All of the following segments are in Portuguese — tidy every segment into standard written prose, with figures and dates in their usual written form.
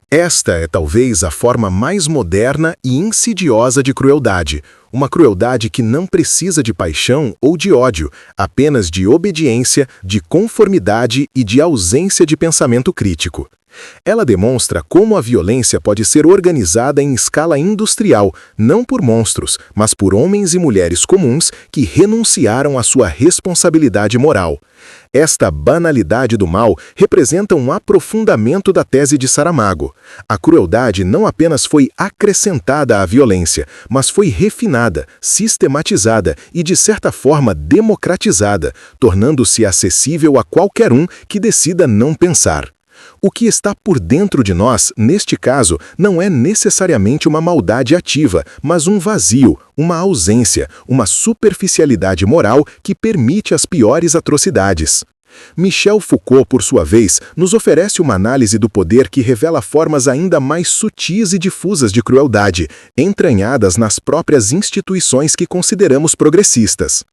Esta é talvez a forma mais moderna e insidiosa de crueldade. Uma crueldade que não precisa de paixão ou de ódio, apenas de obediência, de conformidade e de ausência de pensamento crítico. Ela demonstra como a violência pode ser organizada em escala industrial, não por monstros, mas por homens e mulheres comuns que renunciaram à sua responsabilidade moral. Esta banalidade do mal representa um aprofundamento da tese de Saramago. A crueldade não apenas foi acrescentada à violência, mas foi refinada, sistematizada e, de certa forma, democratizada, tornando-se acessível a qualquer um que decida não pensar. O que está por dentro de nós, neste caso, não é necessariamente uma maldade ativa, mas um vazio, uma ausência, uma superficialidade moral que permite as piores atrocidades. Michel Foucault, por sua vez, nos oferece uma análise do poder que revela formas ainda mais sutis e difusas de crueldade, entranhadas nas próprias instituições que consideramos progressistas.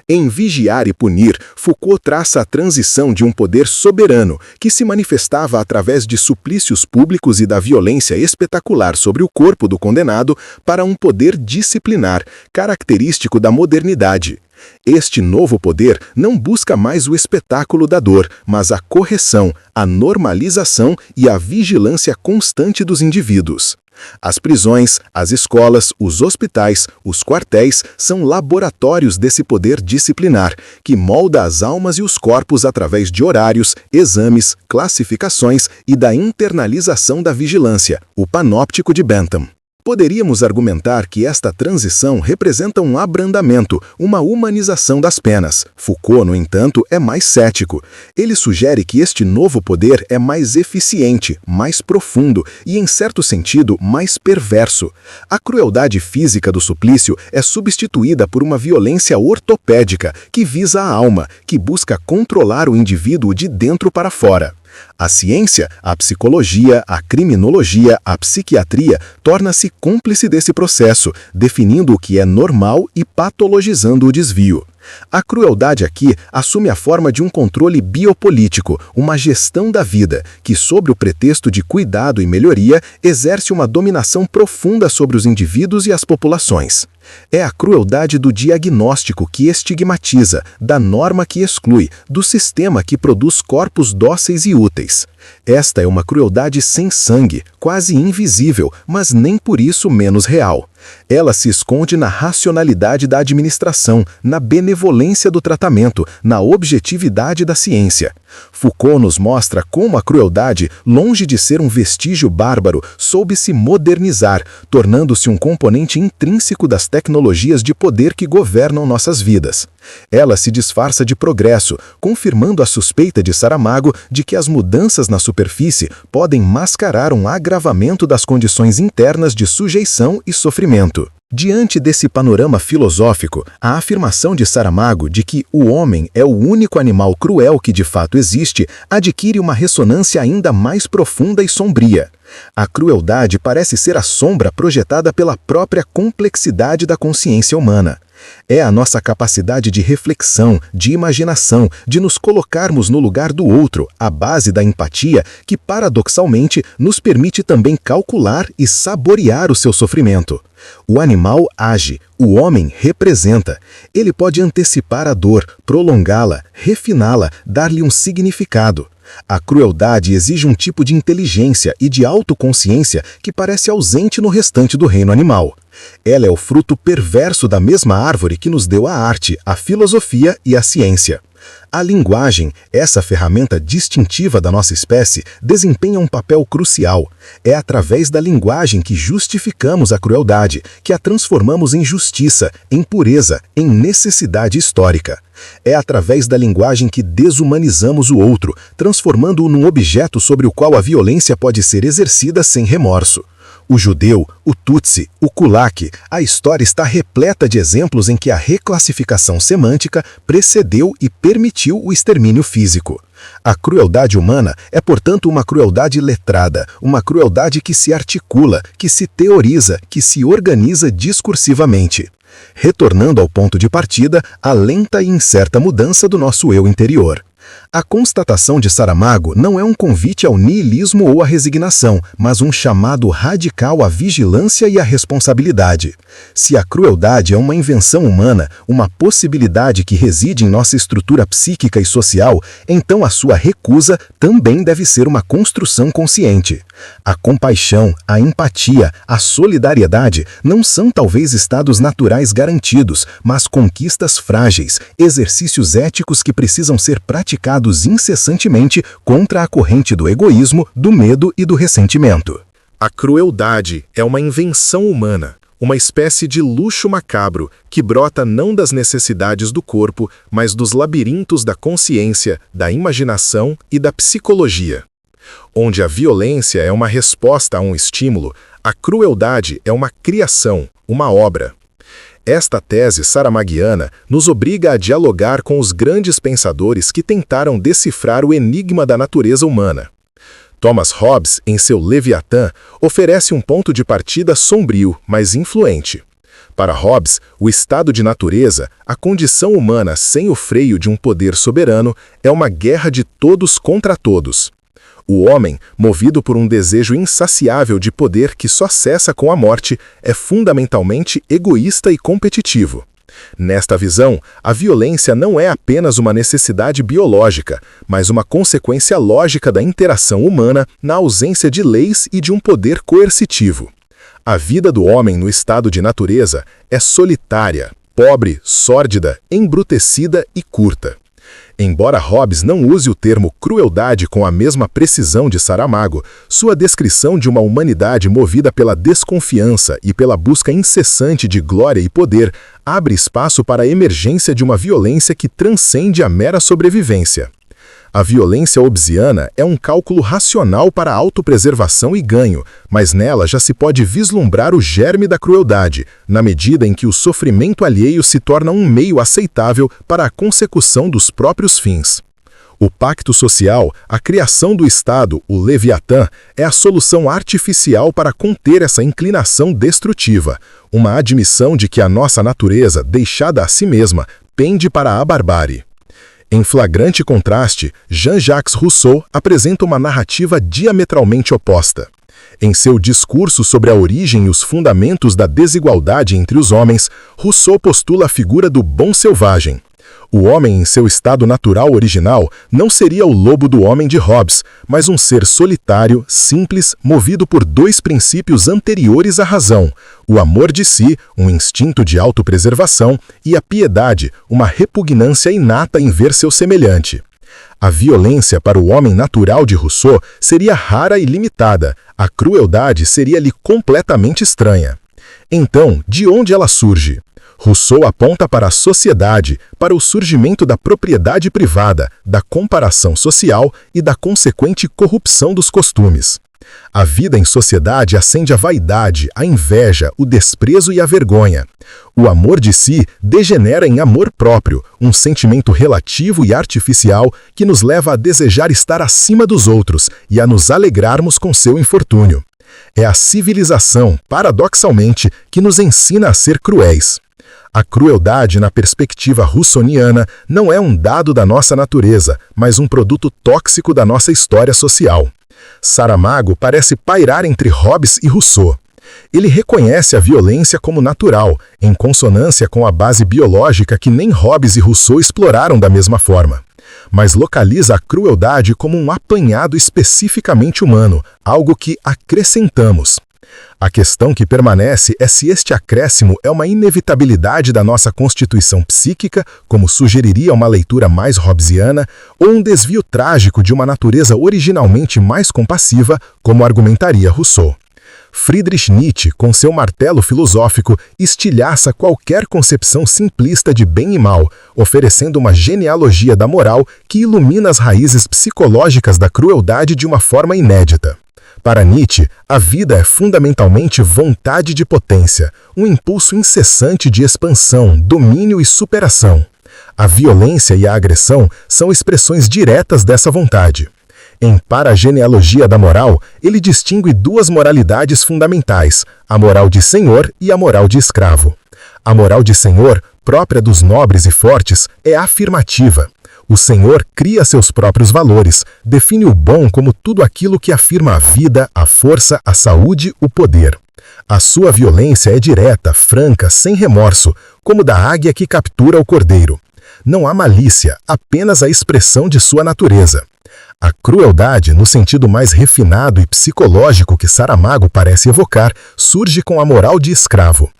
Em Vigiar e Punir, Foucault traça a transição de um poder soberano, que se manifestava através de suplícios públicos e da violência espetacular sobre o corpo do condenado, para um poder disciplinar, característico da modernidade. Este novo poder não busca mais o espetáculo da dor, mas a correção, a normalização e a vigilância constante dos indivíduos. As prisões, as escolas, os hospitais, os quartéis são laboratórios desse poder disciplinar, que molda as almas e os corpos através de horários, exames, classificações e da internalização da vigilância, o panóptico de Bentham. Poderíamos argumentar que esta transição representa um abrandamento, uma humanização das penas. Foucault, no entanto, é mais cético. Ele sugere que este novo poder é mais eficiente, mais profundo e, em certo sentido, mais perverso. A crueldade física do suplício é substituída por uma violência ortopédica que visa a alma, que busca controlar o indivíduo de dentro para fora. A ciência, a psicologia, a criminologia, a psiquiatria torna-se cúmplice desse processo, definindo o que é normal e patologizando o desvio. A crueldade aqui assume a forma de um controle biopolítico, uma gestão da vida, que, sob o pretexto de cuidado e melhoria, exerce uma dominação profunda sobre os indivíduos e as populações. É a crueldade do diagnóstico que estigmatiza, da norma que exclui, do sistema que produz corpos dóceis e úteis. Esta é uma crueldade sem sangue, quase invisível, mas nem por isso menos real. Ela se esconde na racionalidade da administração, na benevolência do tratamento, na objetividade da ciência. Foucault nos mostra como a crueldade, longe de ser um vestígio bárbaro, soube se modernizar, tornando-se um componente intrínseco das tecnologias de poder que governam nossas vidas. Ela se disfarça de progresso, confirmando a suspeita de Saramago de que as mudanças na superfície podem mascarar um agravamento das condições internas de sujeição e sofrimento. Diante desse panorama filosófico, a afirmação de Saramago de que o homem é o único animal cruel que de fato existe adquire uma ressonância ainda mais profunda e sombria. A crueldade parece ser a sombra projetada pela própria complexidade da consciência humana. É a nossa capacidade de reflexão, de imaginação, de nos colocarmos no lugar do outro, a base da empatia, que paradoxalmente nos permite também calcular e saborear o seu sofrimento. O animal age, o homem representa. Ele pode antecipar a dor, prolongá-la, refiná-la, dar-lhe um significado. A crueldade exige um tipo de inteligência e de autoconsciência que parece ausente no restante do reino animal. Ela é o fruto perverso da mesma árvore que nos deu a arte, a filosofia e a ciência. A linguagem, essa ferramenta distintiva da nossa espécie, desempenha um papel crucial. É através da linguagem que justificamos a crueldade, que a transformamos em justiça, em pureza, em necessidade histórica. É através da linguagem que desumanizamos o outro, transformando-o num objeto sobre o qual a violência pode ser exercida sem remorso. O judeu, o Tutsi, o Kulak, a história está repleta de exemplos em que a reclassificação semântica precedeu e permitiu o extermínio físico. A crueldade humana é, portanto, uma crueldade letrada, uma crueldade que se articula, que se teoriza, que se organiza discursivamente. Retornando ao ponto de partida, a lenta e incerta mudança do nosso eu interior. A constatação de Saramago não é um convite ao niilismo ou à resignação, mas um chamado radical à vigilância e à responsabilidade. Se a crueldade é uma invenção humana, uma possibilidade que reside em nossa estrutura psíquica e social, então a sua recusa também deve ser uma construção consciente. A compaixão, a empatia, a solidariedade não são talvez estados naturais garantidos, mas conquistas frágeis, exercícios éticos que precisam ser praticados incessantemente contra a corrente do egoísmo, do medo e do ressentimento. A crueldade é uma invenção humana, uma espécie de luxo macabro que brota não das necessidades do corpo, mas dos labirintos da consciência, da imaginação e da psicologia. Onde a violência é uma resposta a um estímulo, a crueldade é uma criação, uma obra. Esta tese saramaguiana nos obriga a dialogar com os grandes pensadores que tentaram decifrar o enigma da natureza humana. Thomas Hobbes, em seu Leviatã, oferece um ponto de partida sombrio, mas influente. Para Hobbes, o estado de natureza, a condição humana sem o freio de um poder soberano, é uma guerra de todos contra todos. O homem, movido por um desejo insaciável de poder que só cessa com a morte, é fundamentalmente egoísta e competitivo. Nesta visão, a violência não é apenas uma necessidade biológica, mas uma consequência lógica da interação humana na ausência de leis e de um poder coercitivo. A vida do homem no estado de natureza é solitária, pobre, sórdida, embrutecida e curta. Embora Hobbes não use o termo crueldade com a mesma precisão de Saramago, sua descrição de uma humanidade movida pela desconfiança e pela busca incessante de glória e poder abre espaço para a emergência de uma violência que transcende a mera sobrevivência. A violência hobbesiana é um cálculo racional para autopreservação e ganho, mas nela já se pode vislumbrar o germe da crueldade, na medida em que o sofrimento alheio se torna um meio aceitável para a consecução dos próprios fins. O pacto social, a criação do Estado, o Leviatã, é a solução artificial para conter essa inclinação destrutiva, uma admissão de que a nossa natureza, deixada a si mesma, pende para a barbárie. Em flagrante contraste, Jean-Jacques Rousseau apresenta uma narrativa diametralmente oposta. Em seu discurso sobre a origem e os fundamentos da desigualdade entre os homens, Rousseau postula a figura do bom selvagem. O homem em seu estado natural original não seria o lobo do homem de Hobbes, mas um ser solitário, simples, movido por dois princípios anteriores à razão: o amor de si, um instinto de autopreservação, e a piedade, uma repugnância inata em ver seu semelhante. A violência para o homem natural de Rousseau seria rara e limitada, a crueldade seria-lhe completamente estranha. Então, de onde ela surge? Rousseau aponta para a sociedade, para o surgimento da propriedade privada, da comparação social e da consequente corrupção dos costumes. A vida em sociedade acende a vaidade, a inveja, o desprezo e a vergonha. O amor de si degenera em amor próprio, um sentimento relativo e artificial que nos leva a desejar estar acima dos outros e a nos alegrarmos com seu infortúnio. É a civilização, paradoxalmente, que nos ensina a ser cruéis. A crueldade, na perspectiva russoniana, não é um dado da nossa natureza, mas um produto tóxico da nossa história social. Saramago parece pairar entre Hobbes e Rousseau. Ele reconhece a violência como natural, em consonância com a base biológica que nem Hobbes e Rousseau exploraram da mesma forma. Mas localiza a crueldade como um apanhado especificamente humano, algo que acrescentamos. A questão que permanece é se este acréscimo é uma inevitabilidade da nossa constituição psíquica, como sugeriria uma leitura mais hobbesiana, ou um desvio trágico de uma natureza originalmente mais compassiva, como argumentaria Rousseau. Friedrich Nietzsche, com seu martelo filosófico, estilhaça qualquer concepção simplista de bem e mal, oferecendo uma genealogia da moral que ilumina as raízes psicológicas da crueldade de uma forma inédita. Para Nietzsche, a vida é fundamentalmente vontade de potência, um impulso incessante de expansão, domínio e superação. A violência e a agressão são expressões diretas dessa vontade. Em Para a Genealogia da Moral, ele distingue duas moralidades fundamentais, a moral de senhor e a moral de escravo. A moral de senhor, própria dos nobres e fortes, é afirmativa. O Senhor cria seus próprios valores, define o bom como tudo aquilo que afirma a vida, a força, a saúde, o poder. A sua violência é direta, franca, sem remorso, como da águia que captura o cordeiro. Não há malícia, apenas a expressão de sua natureza. A crueldade, no sentido mais refinado e psicológico que Saramago parece evocar, surge com a moral de escravo.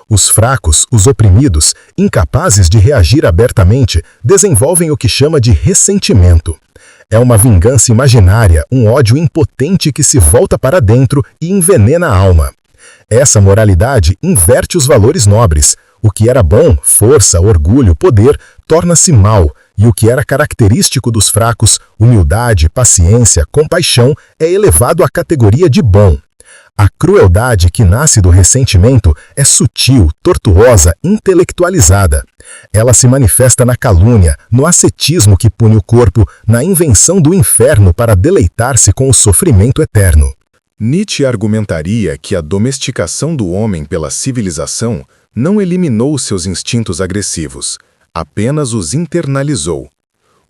Os fracos, os oprimidos, incapazes de reagir abertamente, desenvolvem o que chama de ressentimento. É uma vingança imaginária, um ódio impotente que se volta para dentro e envenena a alma. Essa moralidade inverte os valores nobres. O que era bom, força, orgulho, poder, torna-se mal, e o que era característico dos fracos, humildade, paciência, compaixão, é elevado à categoria de bom. A crueldade que nasce do ressentimento é sutil, tortuosa, intelectualizada. Ela se manifesta na calúnia, no ascetismo que pune o corpo, na invenção do inferno para deleitar-se com o sofrimento eterno. Nietzsche argumentaria que a domesticação do homem pela civilização não eliminou seus instintos agressivos, apenas os internalizou.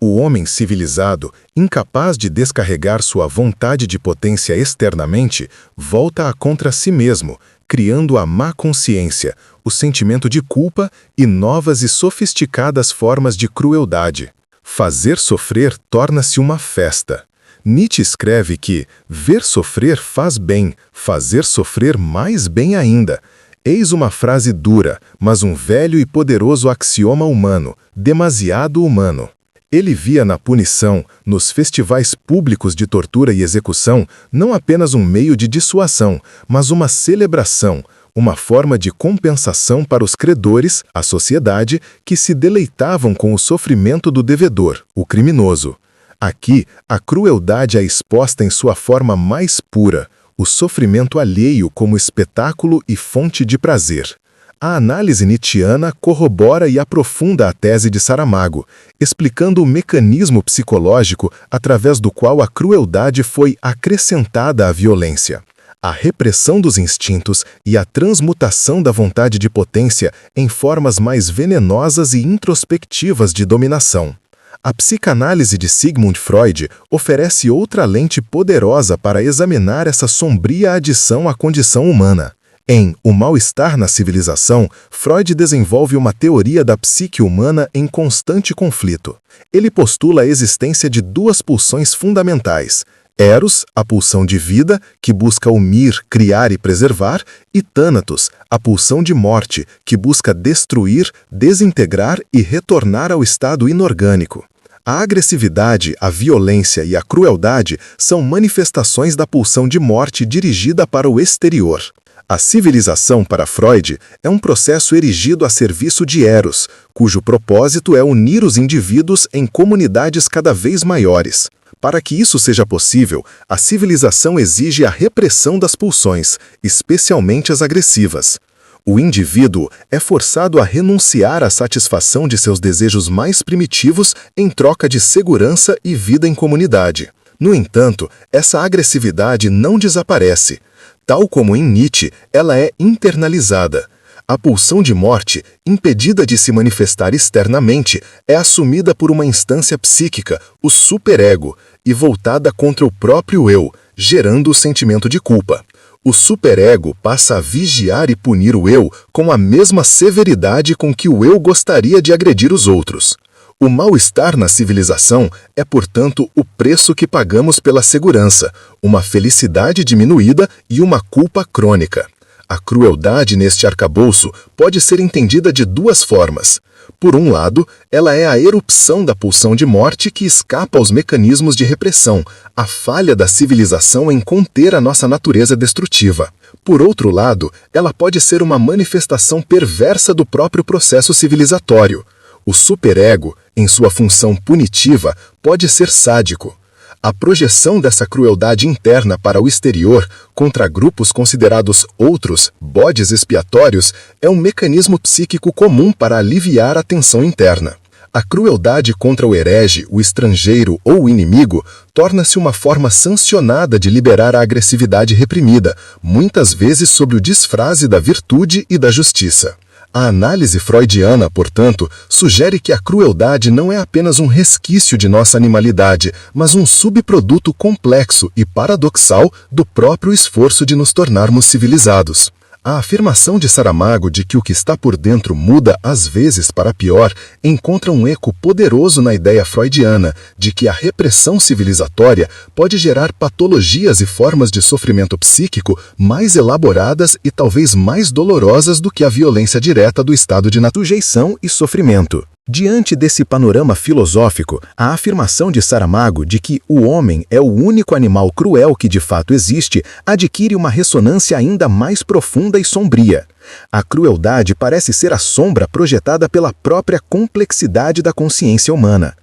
O homem civilizado, incapaz de descarregar sua vontade de potência externamente, volta-a contra si mesmo, criando a má consciência, o sentimento de culpa e novas e sofisticadas formas de crueldade. Fazer sofrer torna-se uma festa. Nietzsche escreve que ver sofrer faz bem, fazer sofrer mais bem ainda. Eis uma frase dura, mas um velho e poderoso axioma humano, demasiado humano. Ele via na punição, nos festivais públicos de tortura e execução, não apenas um meio de dissuasão, mas uma celebração, uma forma de compensação para os credores, a sociedade, que se deleitavam com o sofrimento do devedor, o criminoso. Aqui, a crueldade é exposta em sua forma mais pura, o sofrimento alheio como espetáculo e fonte de prazer. A análise nietzschiana corrobora e aprofunda a tese de Saramago, explicando o mecanismo psicológico através do qual a crueldade foi acrescentada à violência. A repressão dos instintos e a transmutação da vontade de potência em formas mais venenosas e introspectivas de dominação. A psicanálise de Sigmund Freud oferece outra lente poderosa para examinar essa sombria adição à condição humana. Em O Mal-Estar na Civilização, Freud desenvolve uma teoria da psique humana em constante conflito. Ele postula a existência de duas pulsões fundamentais: Eros, a pulsão de vida, que busca unir, criar e preservar, e Thanatos, a pulsão de morte, que busca destruir, desintegrar e retornar ao estado inorgânico. A agressividade, a violência e a crueldade são manifestações da pulsão de morte dirigida para o exterior. A civilização, para Freud, é um processo erigido a serviço de Eros, cujo propósito é unir os indivíduos em comunidades cada vez maiores. Para que isso seja possível, a civilização exige a repressão das pulsões, especialmente as agressivas. O indivíduo é forçado a renunciar à satisfação de seus desejos mais primitivos em troca de segurança e vida em comunidade. No entanto, essa agressividade não desaparece. Tal como em Nietzsche, ela é internalizada. A pulsão de morte, impedida de se manifestar externamente, é assumida por uma instância psíquica, o superego, e voltada contra o próprio eu, gerando o sentimento de culpa. O superego passa a vigiar e punir o eu com a mesma severidade com que o eu gostaria de agredir os outros. O mal-estar na civilização é, portanto, o preço que pagamos pela segurança, uma felicidade diminuída e uma culpa crônica. A crueldade neste arcabouço pode ser entendida de duas formas. Por um lado, ela é a erupção da pulsão de morte que escapa aos mecanismos de repressão, a falha da civilização em conter a nossa natureza destrutiva. Por outro lado, ela pode ser uma manifestação perversa do próprio processo civilizatório. O superego, em sua função punitiva, pode ser sádico. A projeção dessa crueldade interna para o exterior, contra grupos considerados outros, bodes expiatórios, é um mecanismo psíquico comum para aliviar a tensão interna. A crueldade contra o herege, o estrangeiro ou o inimigo torna-se uma forma sancionada de liberar a agressividade reprimida, muitas vezes sob o disfrase da virtude e da justiça. A análise freudiana, portanto, sugere que a crueldade não é apenas um resquício de nossa animalidade, mas um subproduto complexo e paradoxal do próprio esforço de nos tornarmos civilizados. A afirmação de Saramago de que o que está por dentro muda às vezes para pior encontra um eco poderoso na ideia freudiana de que a repressão civilizatória pode gerar patologias e formas de sofrimento psíquico mais elaboradas e talvez mais dolorosas do que a violência direta do estado de sujeição e sofrimento. Diante desse panorama filosófico, a afirmação de Saramago de que o homem é o único animal cruel que de fato existe adquire uma ressonância ainda mais profunda e sombria. A crueldade parece ser a sombra projetada pela própria complexidade da consciência humana.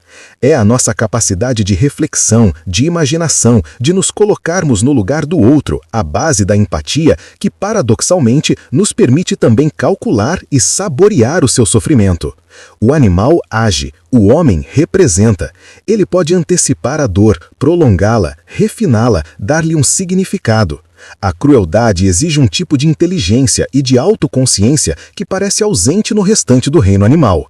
É a nossa capacidade de reflexão, de imaginação, de nos colocarmos no lugar do outro, a base da empatia, que paradoxalmente nos permite também calcular e saborear o seu sofrimento. O animal age, o homem representa. Ele pode antecipar a dor, prolongá-la, refiná-la, dar-lhe um significado. A crueldade exige um tipo de inteligência e de autoconsciência que parece ausente no restante do reino animal.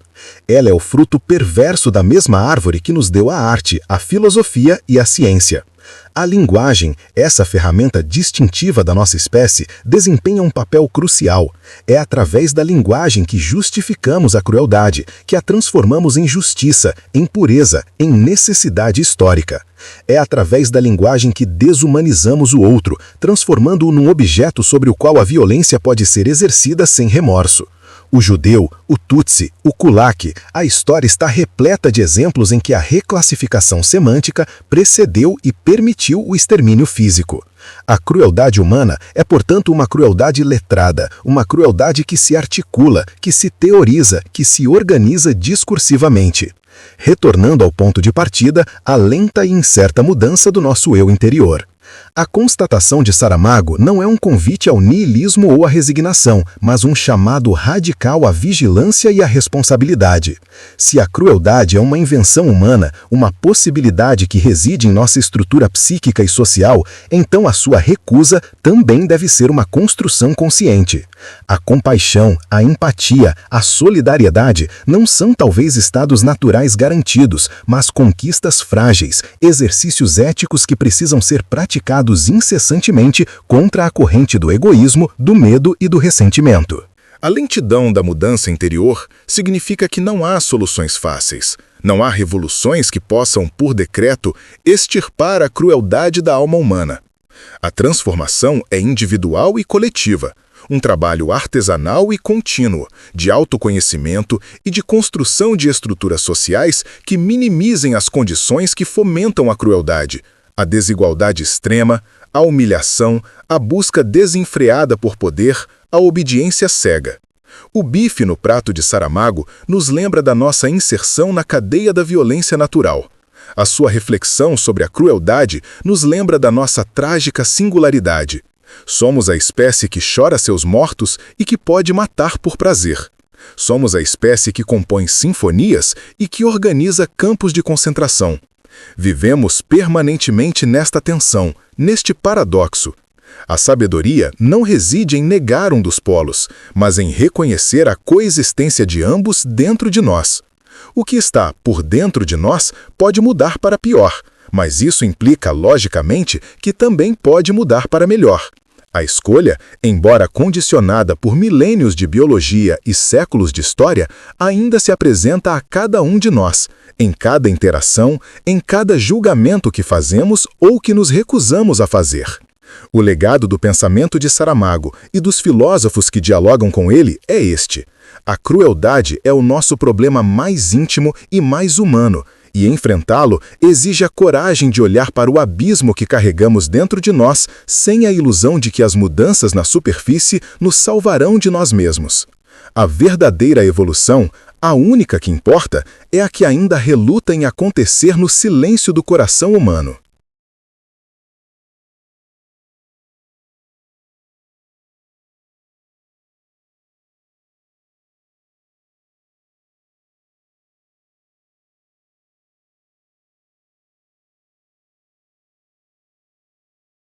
Ela é o fruto perverso da mesma árvore que nos deu a arte, a filosofia e a ciência. A linguagem, essa ferramenta distintiva da nossa espécie, desempenha um papel crucial. É através da linguagem que justificamos a crueldade, que a transformamos em justiça, em pureza, em necessidade histórica. É através da linguagem que desumanizamos o outro, transformando-o num objeto sobre o qual a violência pode ser exercida sem remorso. O judeu, o tutsi, o kulak, a história está repleta de exemplos em que a reclassificação semântica precedeu e permitiu o extermínio físico. A crueldade humana é, portanto, uma crueldade letrada, uma crueldade que se articula, que se teoriza, que se organiza discursivamente. Retornando ao ponto de partida, a lenta e incerta mudança do nosso eu interior. A constatação de Saramago não é um convite ao niilismo ou à resignação, mas um chamado radical à vigilância e à responsabilidade. Se a crueldade é uma invenção humana, uma possibilidade que reside em nossa estrutura psíquica e social, então a sua recusa também deve ser uma construção consciente. A compaixão, a empatia, a solidariedade não são talvez estados naturais garantidos, mas conquistas frágeis, exercícios éticos que precisam ser praticados incessantemente contra a corrente do egoísmo, do medo e do ressentimento. A lentidão da mudança interior significa que não há soluções fáceis. Não há revoluções que possam, por decreto, extirpar a crueldade da alma humana. A transformação é individual e coletiva. Um trabalho artesanal e contínuo, de autoconhecimento e de construção de estruturas sociais que minimizem as condições que fomentam a crueldade, a desigualdade extrema, a humilhação, a busca desenfreada por poder, a obediência cega. O bife no prato de Saramago nos lembra da nossa inserção na cadeia da violência natural. A sua reflexão sobre a crueldade nos lembra da nossa trágica singularidade. Somos a espécie que chora seus mortos e que pode matar por prazer. Somos a espécie que compõe sinfonias e que organiza campos de concentração. Vivemos permanentemente nesta tensão, neste paradoxo. A sabedoria não reside em negar um dos polos, mas em reconhecer a coexistência de ambos dentro de nós. O que está por dentro de nós pode mudar para pior, mas isso implica, logicamente, que também pode mudar para melhor. A escolha, embora condicionada por milênios de biologia e séculos de história, ainda se apresenta a cada um de nós, em cada interação, em cada julgamento que fazemos ou que nos recusamos a fazer. O legado do pensamento de Saramago e dos filósofos que dialogam com ele é este. A crueldade é o nosso problema mais íntimo e mais humano, e enfrentá-lo exige a coragem de olhar para o abismo que carregamos dentro de nós sem a ilusão de que as mudanças na superfície nos salvarão de nós mesmos. A verdadeira evolução, a única que importa, é a que ainda reluta em acontecer no silêncio do coração humano.